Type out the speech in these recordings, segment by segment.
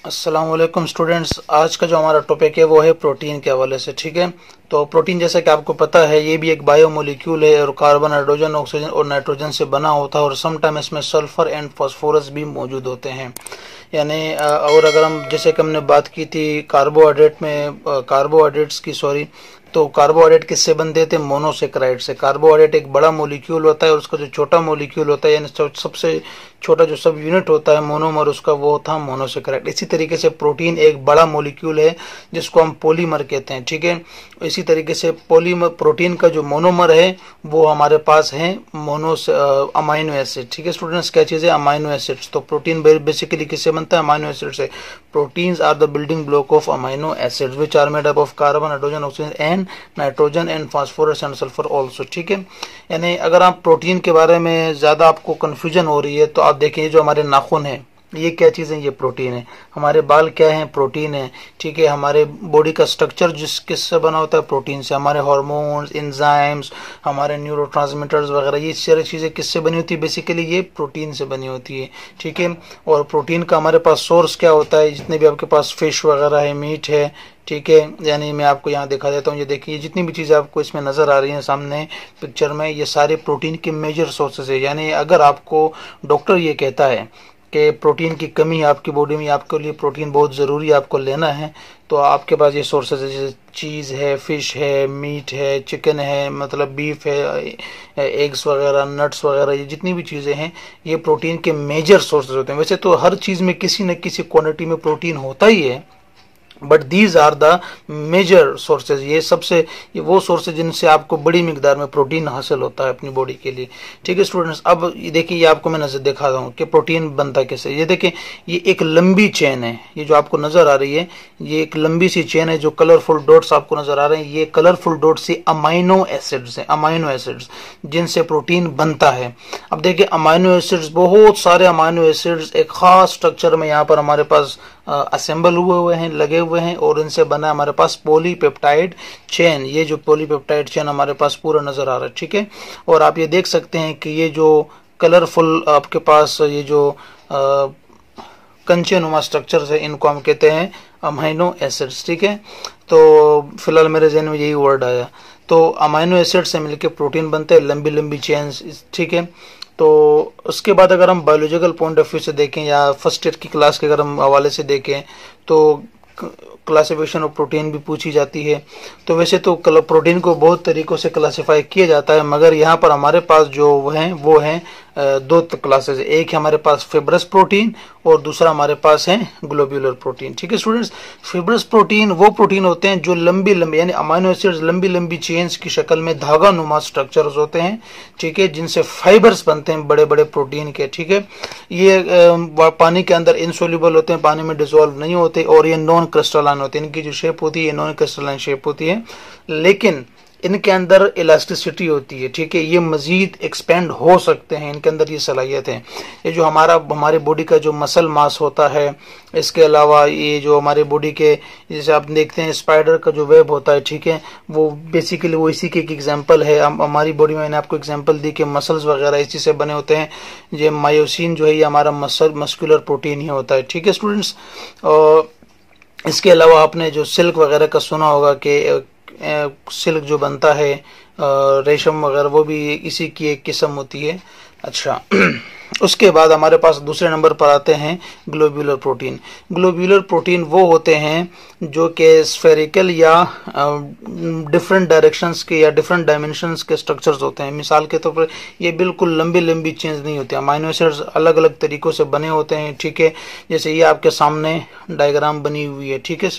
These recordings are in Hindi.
अस्सलाम वालेकुम स्टूडेंट्स। आज का जो हमारा टॉपिक है वो है प्रोटीन के हवाले से। ठीक है, तो प्रोटीन जैसा कि आपको पता है ये भी एक बायोमोलिक्यूल है और कार्बन, हाइड्रोजन, ऑक्सीजन और नाइट्रोजन से बना होता है और सम टाइम इसमें सल्फर एंड फास्फोरस भी मौजूद होते हैं। यानी और अगर हम जैसे कि हमने बात की थी कार्बोहाइड्रेट्स की, तो कार्बोहाइड्रेट किससे बनते थे? मोनोसेक्राइड से। कार्बोहाइड्रेट एक बड़ा मोलिक्यूल होता है और उसका जो छोटा मोलिक्यूल होता है यानी सबसे छोटा जो सब यूनिट होता है मोनोमर उसका, वो था मोनोसेक्राइड। इसी तरीके से प्रोटीन एक बड़ा मोलिक्यूल है जिसको हम पॉलीमर कहते हैं। ठीक है, इसी तरीके से प्रोटीन का जो मोनोमर है वो हमारे पास है अमाइनो एसिड। ठीक है स्टूडेंट्स, क्या चीज़ है? Amino acids. तो प्रोटीन बेसिकली किससे बनता है? अमाइनो एसिड से। Proteins are the building block of amino acids which are made up of carbon, hydrogen, oxygen and nitrogen and phosphorus and sulphur also. ठीक है, यानी अगर आप प्रोटीन के बारे में ज्यादा आपको कंफ्यूजन हो रही है तो आप देखिए जो हमारे नाखून है ये क्या चीज़ है? ये प्रोटीन है। हमारे बाल क्या है? प्रोटीन है। ठीक है, हमारे बॉडी का स्ट्रक्चर किससे बना होता है? प्रोटीन से। हमारे हार्मोन्स, एंजाइम्स, हमारे न्यूरोट्रांसमीटर्स वगैरह ये सारी चीज़ें किससे बनी होती है? बेसिकली ये प्रोटीन से बनी होती है। ठीक है, और प्रोटीन का हमारे पास सोर्स क्या होता है? जितने भी आपके पास फिश वगैरह है, मीट है, ठीक है, यानी मैं आपको यहाँ दिखा देता हूँ। ये देखिए जितनी भी चीज़ें आपको इसमें नज़र आ रही हैं सामने पिक्चर में, ये सारे प्रोटीन के मेजर सोर्सेज है। यानी अगर आपको डॉक्टर ये कहता है कि प्रोटीन की कमी है आपकी बॉडी में, आपके लिए प्रोटीन बहुत ज़रूरी है, आपको लेना है, तो आपके पास ये सोर्सेज है जैसे चीज़ है, फिश है, मीट है, चिकन है, मतलब बीफ है, एग्स वगैरह, नट्स वगैरह, ये जितनी भी चीज़ें हैं ये प्रोटीन के मेजर सोर्सेज होते हैं। वैसे तो हर चीज़ में किसी न किसी क्वांटिटी में प्रोटीन होता ही है, but these are the major sources. ये वो सोर्सेज जिनसे आपको बड़ी मिकदार में प्रोटीन हासिल होता है अपनी बॉडी के लिए। ठीक है स्टूडेंट्स, अब देखिए ये आपको मैं नजर दिखा रहा हूँ कि प्रोटीन बनता कैसे। ये देखिए ये एक लंबी चेन है, ये जो आपको नजर आ रही है ये एक लंबी सी चेन है। जो कलरफुल डॉट्स आपको नजर आ रहे हैं ये कलरफुल डॉट्स से अमाइनो एसिड्स हैं, अमाइनो एसिड्स जिनसे प्रोटीन बनता है। अब देखिए अमाइनो एसिड्स, बहुत सारे अमाइनो एसिड्स एक खास स्ट्रक्चर में यहाँ पर हमारे पास असेंबल हुए हैं, लगे हुए हैं और इनसे बना हमारे पास पॉलीपेप्टाइड चेन। ये जो पॉलीपेप्टाइड चेन हमारे पास पूरा नजर आ रहा है। ठीक है, और आप ये देख सकते हैं कि ये जो कलरफुल आपके पास ये जो कंचे नुमा स्ट्रक्चर्स है इनको हम कहते हैं अमाइनो एसिड्स। ठीक है, तो फिलहाल मेरे जहन में यही वर्ड आया। तो अमाइनो एसिड से मिलकर प्रोटीन बनते हैं, लंबी लंबी चेन्स। ठीक है, तो उसके बाद अगर हम बायोलॉजिकल पॉइंट ऑफ व्यू से देखें या फर्स्ट ईयर की क्लास के अगर हम हवाले से देखें तो क्लासिफिकेशन ऑफ प्रोटीन भी पूछी जाती है। तो वैसे तो प्रोटीन को बहुत तरीकों से क्लासिफाई किया जाता है, मगर यहाँ पर हमारे पास जो वो हैं दो क्लासेस। एक है हमारे पास फिब्रस प्रोटीन और दूसरा हमारे पास है ग्लोब्यूलर प्रोटीन। ठीक है स्टूडेंट्स, फिब्रस प्रोटीन वो प्रोटीन होते हैं जो लंबी लंबी यानी अमाइनो एसिड्स लंबी लंबी चेन्स की शक्ल में धागा नुमा स्ट्रक्चर्स होते हैं। ठीक है, जिनसे फाइबर्स बनते हैं बड़े बड़े प्रोटीन के। ठीक है, ये पानी के अंदर इनसोल्यूबल होते हैं, पानी में डिसॉल्व नहीं होते और ये नॉन क्रिस्टलाइन होते हैं। इनकी जो शेप होती है नॉन क्रिस्टलाइन शेप होती है, लेकिन इनके अंदर इलास्टिसिटी होती है। ठीक है, ये मजीद एक्सपेंड हो सकते हैं, इनके अंदर ये सलाहियत है। ये जो हमारे बॉडी का जो मसल मास होता है, इसके अलावा ये जो हमारे बॉडी के जैसे आप देखते हैं स्पाइडर का जो वेब होता है, ठीक है, वो बेसिकली वो इसी के एक एग्जांपल है। हमारी बॉडी में मैंने आपको एग्जांपल दी कि मसल्स वगैरह इसी से बने होते हैं। ये मायोसिन जो है ये हमारा मस्कुलर प्रोटीन ही होता है। ठीक है स्टूडेंट्स, और इसके अलावा आपने जो सिल्क वगैरह का सुना होगा कि सिल्क जो बनता है रेशम वगैरह वो भी इसी की एक किस्म होती है। अच्छा, उसके बाद हमारे पास दूसरे नंबर पर आते हैं ग्लोब्यूलर प्रोटीन। ग्लोब्यूलर प्रोटीन वो होते हैं जो कि स्फेरिकल या डिफरेंट डायरेक्शंस के या डिफरेंट डायमेंशंस के स्ट्रक्चर्स होते हैं। मिसाल के तौर पर ये बिल्कुल लंबी लंबी चेन्स नहीं होती, अमाइनो एसिड्स अलग अलग तरीकों से बने होते हैं। ठीक है, जैसे ये आपके सामने डायग्राम बनी हुई है। ठीक है,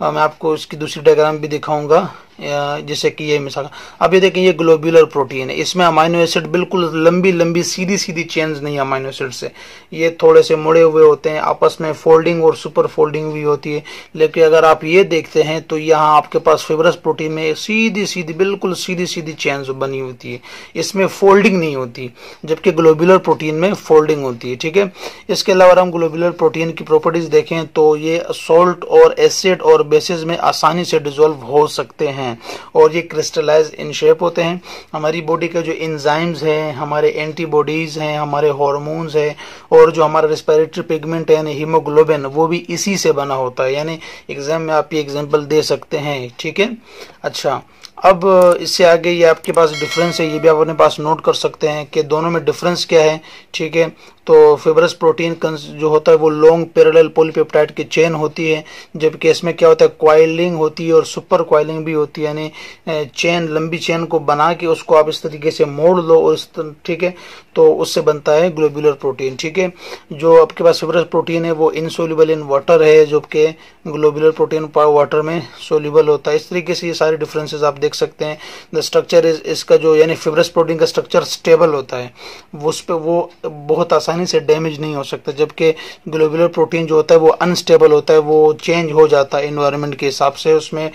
मैं आपको इसकी दूसरी डायग्राम भी दिखाऊंगा जैसे कि ये मिसाल। अब ये देखें ये ग्लोब्यूलर प्रोटीन है, इसमें अमाइनो एसिड बिल्कुल लंबी लंबी सीधी सीधी चेन्स नहीं अमाइनो एसिड से, ये थोड़े से मुड़े हुए होते हैं, आपस में फोल्डिंग और सुपर फोल्डिंग भी होती है। लेकिन अगर आप ये देखते हैं तो यहाँ आपके पास फिब्रस प्रोटीन में सीधी सीधी बिल्कुल सीधी सीधी चेन्स बनी होती है, इसमें फोल्डिंग नहीं होती, जबकि ग्लोब्यूलर प्रोटीन में फोल्डिंग होती है। ठीक है, इसके अलावा हम ग्लोब्यूलर प्रोटीन की प्रॉपर्टीज देखें तो ये सॉल्ट और एसिड और बेसिस में आसानी से डिसॉल्व हो सकते हैं और ये क्रिस्टलाइज इन शेप होते हैं। हमारी बॉडी के जो एंजाइम्स हैं, हमारे एंटीबॉडीज हैं, हमारे हॉर्मोन्स है, और जो हमारा रेस्पिरेटरी पिगमेंट है यानी हीमोग्लोबिन, वो भी इसी से बना होता है। यानी एग्जाम में आप ये एग्जाम्पल दे सकते हैं, ठीक है। अच्छा, अब इससे आगे ये आपके पास डिफरेंस है, ये भी आप अपने पास नोट कर सकते हैं कि दोनों में डिफरेंस क्या है, ठीक है। तो फिब्रस प्रोटीन जो होता है वो लॉन्ग पैरेलल पॉलीपेप्टाइड की चेन होती है, जबकि इसमें क्या होता है, क्वाइलिंग होती है और सुपर क्वाइलिंग भी होती है। यानी चेन, लंबी चेन को बना के उसको आप इस तरीके से मोड़ लो और ठीक है, तो उससे बनता है ग्लोब्यूलर प्रोटीन, ठीक है। जो आपके पास फिब्रस प्रोटीन है वो इनसोल्यूबल इन वाटर है, जबकि ग्लोब्यूलर प्रोटीन वाटर में सोल्यूबल होता है। इस तरीके से ये सारे डिफरेंसेस आप देख सकते हैं। द स्ट्रक्चर इज, इसका जो यानी फिब्रस प्रोटीन का स्ट्रक्चर स्टेबल होता है, उस पर वो बहुत आसानी से डैमेज नहीं हो सकता, जबकि ग्लोब्यूलर प्रोटीन जो होता है वो अनस्टेबल होता है, वो चेंज हो जाता है एनवायरनमेंट के हिसाब से, उसमें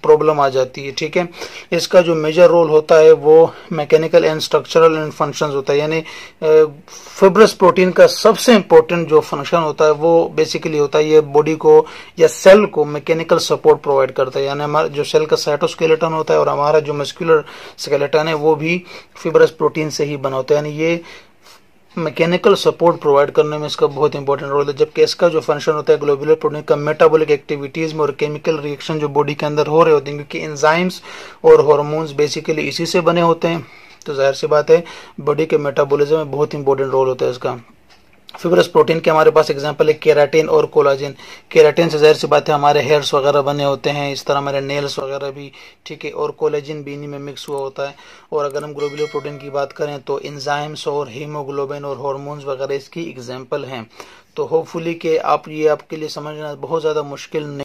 प्रॉब्लम आ जाती है, ठीक है। इसका जो मेजर रोल होता है वो mechanical and structural and functions होता है। यानी फिब्रस प्रोटीन का सबसे इंपॉर्टेंट जो फंक्शन होता है वो बेसिकली होता है ये बॉडी को या सेल को मैकेनिकल सपोर्ट प्रोवाइड करता है। यानी हमारा जो सेल का साइटोस्केलेटन होता है और हमारा जो मस्कुलर स्केलेटन है वो भी फिब्रस प्रोटीन से ही बना होता है। यानी ये मैकेनिकल सपोर्ट प्रोवाइड करने में इसका बहुत इंपॉर्टेंट रोल है। जबकि इसका जो फंक्शन होता है ग्लोब्यूलर प्रोटीन का मेटाबॉलिक एक्टिविटीज में और केमिकल रिएक्शन जो बॉडी के अंदर हो रहे होते हैं, क्योंकि एंजाइम्स और हार्मोन्स बेसिकली इसी से बने होते हैं, तो जाहिर सी बात है बॉडी के मेटाबॉलिज्म में बहुत इंपॉर्टेंट रोल होता है इसका। फिब्रस प्रोटीन के हमारे पास एग्जांपल है केराटिन और कोलाजिन। केराटिन से जाहिर सी बात है हमारे हेयर्स वगैरह बने होते हैं, इस तरह हमारे नेल्स वगैरह भी, ठीक है, और कोलाजिन भी इन्हीं में मिक्स हुआ होता है। और अगर हम ग्लोब्यूलर प्रोटीन की बात करें तो एंजाइम्स और हीमोग्लोबिन और हार्मोन्स वगैरह इसकी एग्जांपल हैं। तो होपफुली कि आप ये आपके लिए समझना बहुत ज़्यादा मुश्किल नहीं